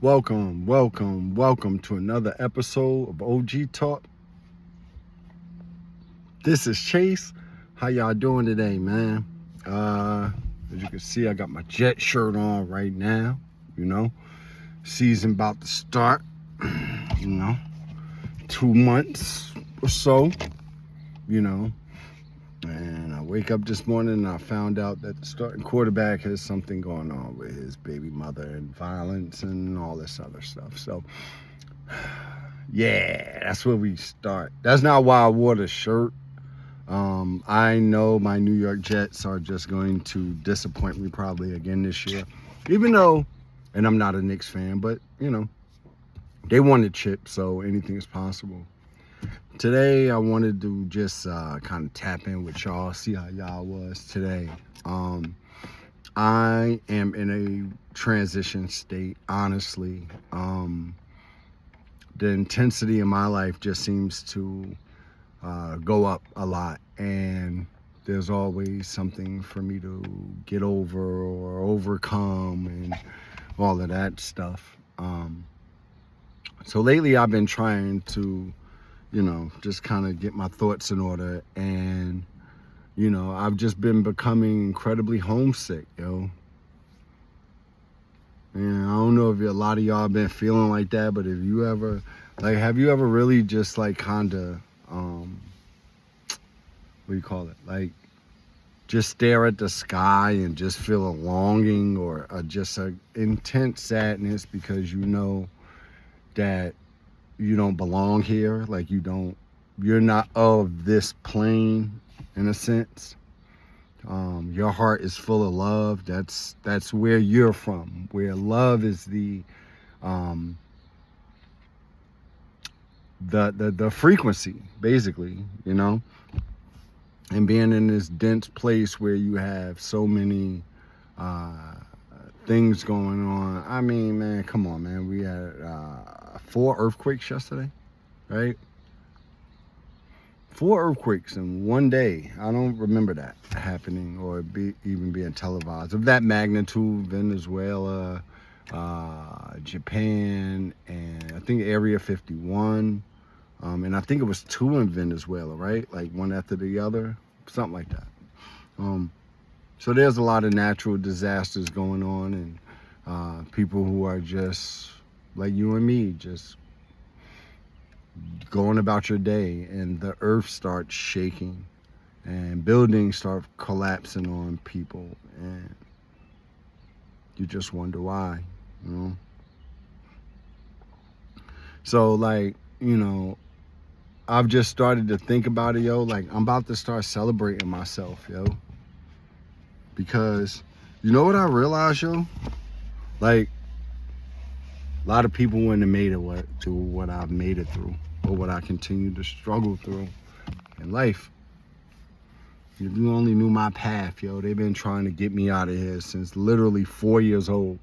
Welcome to another episode of OG Talk. This is Chase. How y'all doing today, man? As you can see, I got my Jet shirt on right now. Season about to start. 2 months or so. And I wake up this morning and I found out that the starting quarterback has something going on with his baby mother and violence and all this other stuff. So, yeah, that's where we start. That's not why I wore the shirt. I know my New York Jets are just going to disappoint me probably again this year. Even though, and I'm not a Knicks fan, but, they won the chip, so anything is possible. Today, I wanted to just kind of tap in with y'all, see how y'all was today. I am in a transition state, honestly. The intensity in my life just seems to go up a lot, and there's always something for me to get over or overcome and all of that stuff. So lately, I've been trying to just kind of get my thoughts in order. And, I've just been becoming incredibly homesick, yo. And I don't know if a lot of y'all been feeling like that, but if you ever, have you ever really just kind of, what do you call it? Just stare at the sky and just feel a longing or just an intense sadness because you know that you don't belong here, you're not of this plane in a sense. Your heart is full of love. That's where you're from, where love is the frequency, basically, and being in this dense place where you have so many things going on. I mean, man, come on, man. We had 4 earthquakes yesterday, right? 4 earthquakes in one day. I don't remember that happening or even being televised. Of that magnitude, Venezuela, Japan, and I think Area 51. And I think it was 2 in Venezuela, right? One after the other, something like that. So there's a lot of natural disasters going on, and people who are just like you and me, just going about your day, and the earth starts shaking and buildings start collapsing on people, and you just wonder why, So I've just started to think about it, yo. I'm about to start celebrating myself, yo. Because you know what I realized, yo? A lot of people wouldn't have made it to what I've made it through, or what I continue to struggle through in life. If you only knew my path, yo, they've been trying to get me out of here since literally 4 years old.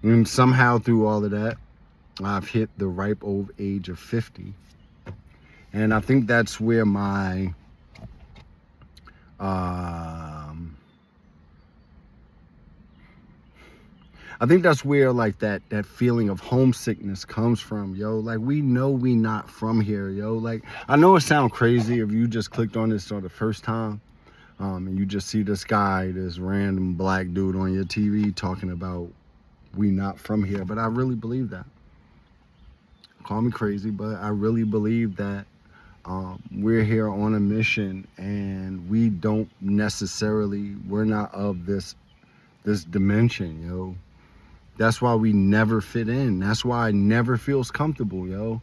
And somehow through all of that, I've hit the ripe old age of 50. And I think that's where my that feeling of homesickness comes from, yo. We know we not from here, yo. I know it sounds crazy if you just clicked on this for the first time, and you just see this guy, this random black dude on your TV talking about we not from here, but I really believe that. Call me crazy, but I really believe that we're here on a mission, and we're not of this dimension, yo. That's why we never fit in. That's why it never feels comfortable, yo.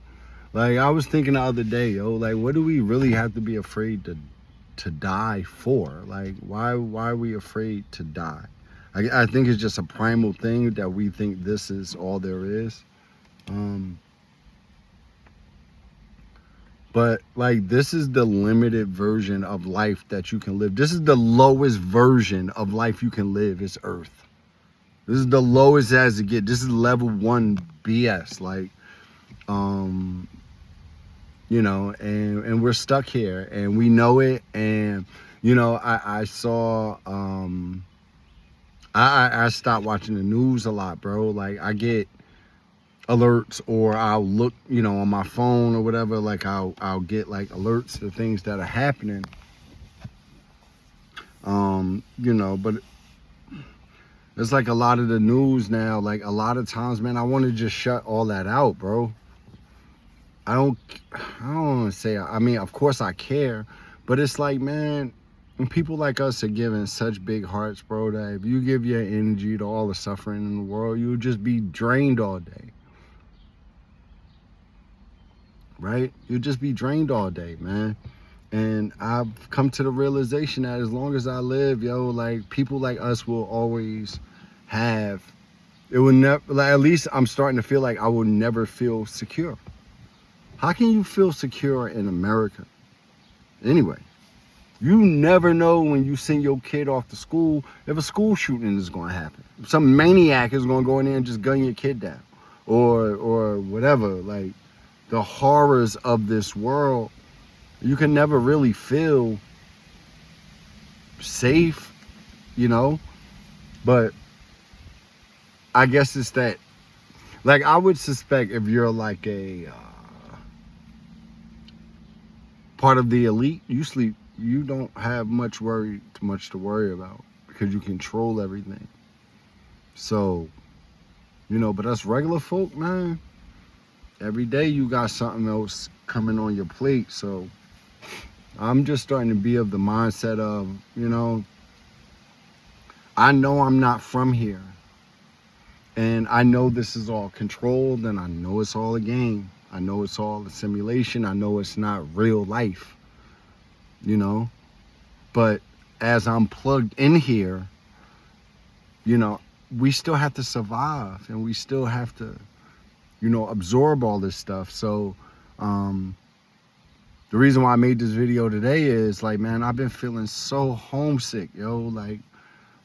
I was thinking the other day, yo, what do we really have to be afraid to die for? Why are we afraid to die? I think it's just a primal thing that we think this is all there is. But this is the limited version of life that you can live. This is the lowest version of life you can live, is Earth. This is the lowest as it gets. This is level 1 BS. And we're stuck here, and we know it. And I saw I stopped watching the news a lot, bro. Like I get alerts, or I'll look, on my phone or whatever. Like I'll get like alerts to things that are happening. But it's like a lot of the news now. Like a lot of times, man, I want to just shut all that out, bro. I don't want to say. I mean, of course I care, but it's like, man, and people like us are giving such big hearts, bro, that if you give your energy to all the suffering in the world, you'll just be drained all day. Right? You'll just be drained all day, man. And I've come to the realization that as long as I live, like people like us will always have, it will never, like, at least I'm starting to feel like I will never feel secure. How can you feel secure in America? Anyway, you never know when you send your kid off to school if a school shooting is going to happen. Some maniac is going to go in there and just gun your kid down, or whatever. Like the horrors of this world, you can never really feel safe, But I guess it's that, like, I would suspect if you're like a part of the elite, you don't have much to worry about because you control everything. So, but us regular folk, man, every day you got something else coming on your plate. So I'm just starting to be of the mindset of, I know I'm not from here. And I know this is all controlled, and I know it's all a game. I know it's all a simulation. I know it's not real life, But as I'm plugged in here, we still have to survive, and we still have to, absorb all this stuff. So the reason why I made this video today is like, man, I've been feeling so homesick, like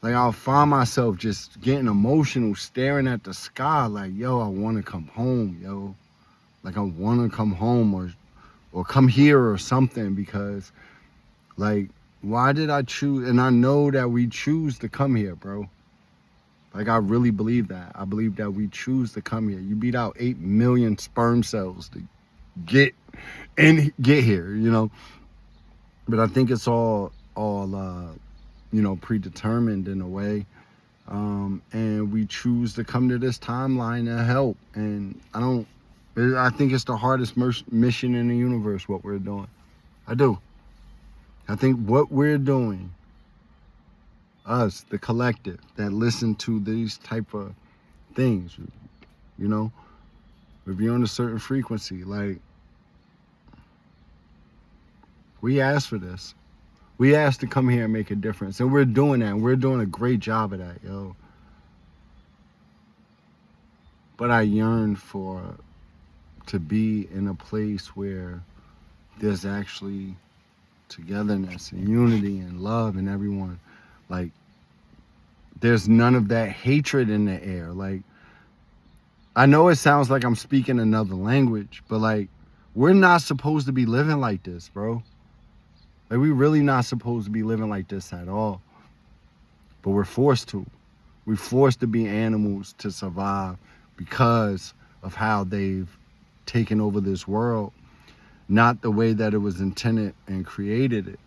I'll find myself just getting emotional, staring at the sky, like, I want to come home, like I want to come home or come here or something, because like, why did I choose? And I know that we choose to come here, bro. Like, I really believe that. I believe that we choose to come here. You beat out 8 million sperm cells to get here, But I think it's all predetermined in a way. And we choose to come to this timeline to help. And I think it's the hardest mission in the universe, what we're doing. I do. I think what we're doing, us, the collective that listen to these type of things, if you're on a certain frequency, like, we asked for this. We asked to come here and make a difference, and we're doing that, and we're doing a great job of that, But I yearn to be in a place where there's actually togetherness and unity and love and everyone. Like, there's none of that hatred in the air. Like, I know it sounds like I'm speaking another language, but like, we're not supposed to be living like this, bro. Like, we're really not supposed to be living like this at all. But we're forced to. We're forced to be animals to survive because of how they've taken over this world. Not the way that it was intended and created.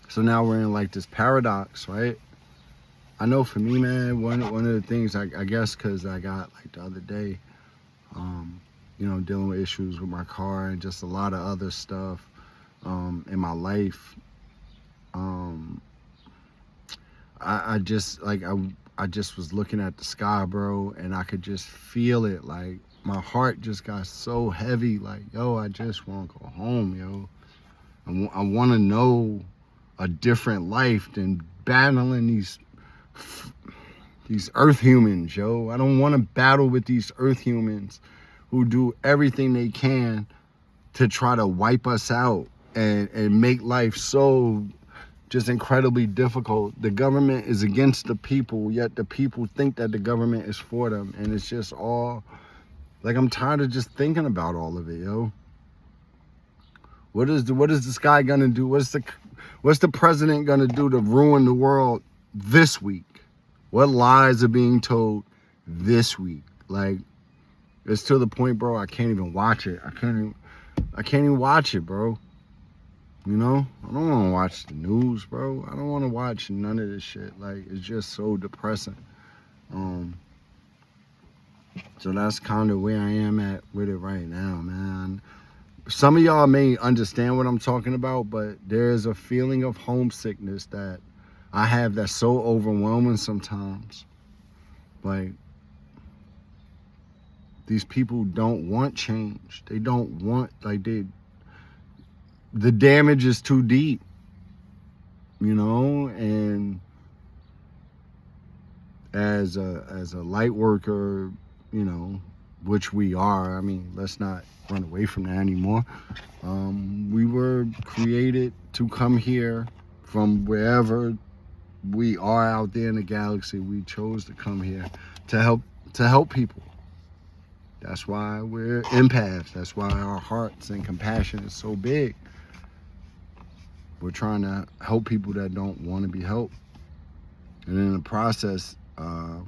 So now we're in like this paradox, right? I know for me, man, one of the things, I guess because I got like the other day, dealing with issues with my car and just a lot of other stuff in my life. I just was looking at the sky, bro, and I could just feel it. Like, my heart just got so heavy. Like, I just want to go home, I want to know a different life than battling these earth humans, I don't want to battle with these earth humans who do everything they can to try to wipe us out and make life so just incredibly difficult. The government is against the people, yet the people think that the government is for them. And it's just all, like, I'm tired of just thinking about all of it, What is the sky gonna do? What's the what's the president gonna do to ruin the world this week? What lies are being told this week? Like, it's to the point, bro, I can't even watch it. I can't even watch it, bro. You know? I don't want to watch the news, bro. I don't want to watch none of this shit. Like, it's just so depressing. So that's kind of where I am at with it right now, man. Some of y'all may understand what I'm talking about, but there's a feeling of homesickness that I have that's so overwhelming sometimes. Like, these people don't want change. They don't want, like, the damage is too deep, you know? And as a light worker, you know, which we are, I mean, let's not run away from that anymore. We were created to come here from wherever we are out there in the galaxy. We chose to come here to help people. That's why we're empaths. That's why our hearts and compassion is so big. We're trying to help people that don't want to be helped. And in the process, you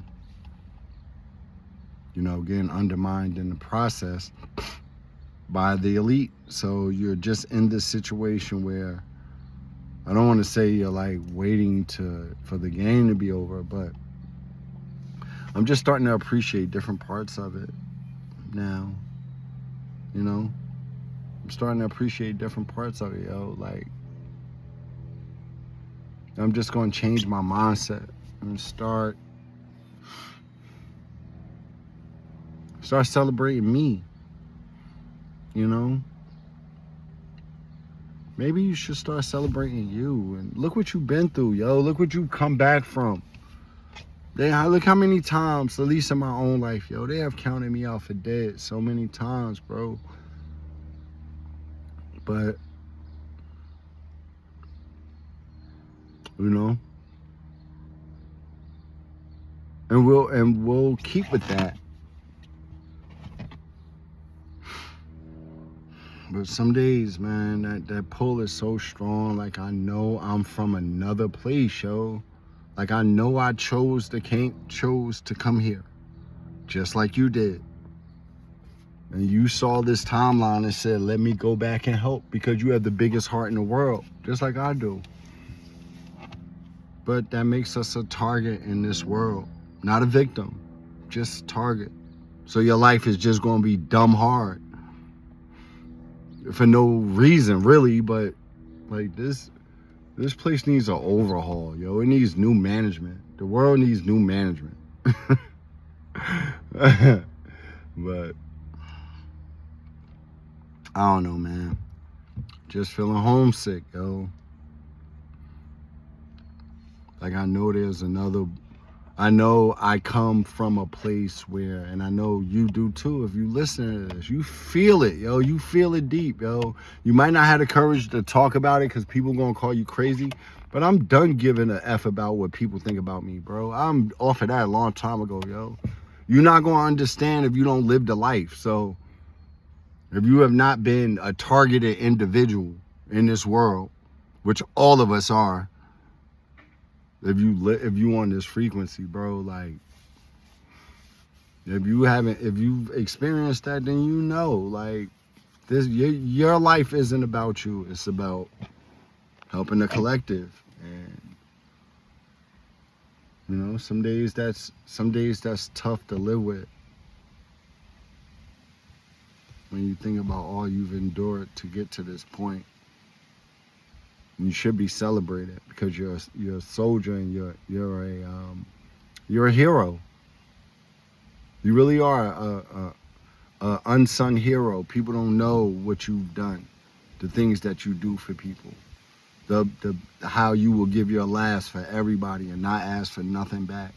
know, getting undermined in the process by the elite. So you're just in this situation where, I don't want to say you're like waiting for the game to be over, but I'm just starting to appreciate different parts of it now. You know, I'm starting to appreciate different parts of it, yo. Like, I'm just going to change my mindset and start celebrating me. You know, maybe you should start celebrating you. And look what you've been through, yo. Look what you've come back from. Look how many times, at least in my own life, yo, they have counted me out for dead so many times, bro. But, you know, and we'll keep with that. But some days, man, that pull is so strong. Like, I know I'm from another place, yo. Like, I know I chose to come here, just like you did. And you saw this timeline and said, let me go back and help, because you have the biggest heart in the world, just like I do. But that makes us a target in this world, not a victim, just target. So your life is just going to be dumb hard for no reason, really. But like, this place needs an overhaul, yo. It needs new management. The world needs new management. But I don't know, man. Just feeling homesick, yo. Like, I know I come from a place where, and I know you do too, if you listen to this, you feel it, yo. You feel it deep, yo. You might not have the courage to talk about it because people gonna call you crazy, but I'm done giving a F about what people think about me, bro. I'm off of that a long time ago, yo. You're not gonna understand if you don't live the life. So if you have not been a targeted individual in this world, which all of us are, if you on this frequency, bro, like, if you've experienced that, then you know, like, your life isn't about you. It's about helping the collective. And you know, some days that's tough to live with, when you think about all you've endured to get to this point. You should be celebrated because you're a soldier, and you're a hero. You really are a unsung hero. People don't know what you've done, the things that you do for people, the how you will give your last for everybody and not ask for nothing back.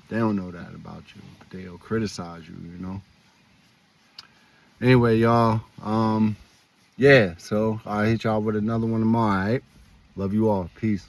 They don't know that about you, but they'll criticize you, you know. Anyway, y'all, yeah, so I'll hit y'all with another one tomorrow, all right? Love you all. Peace.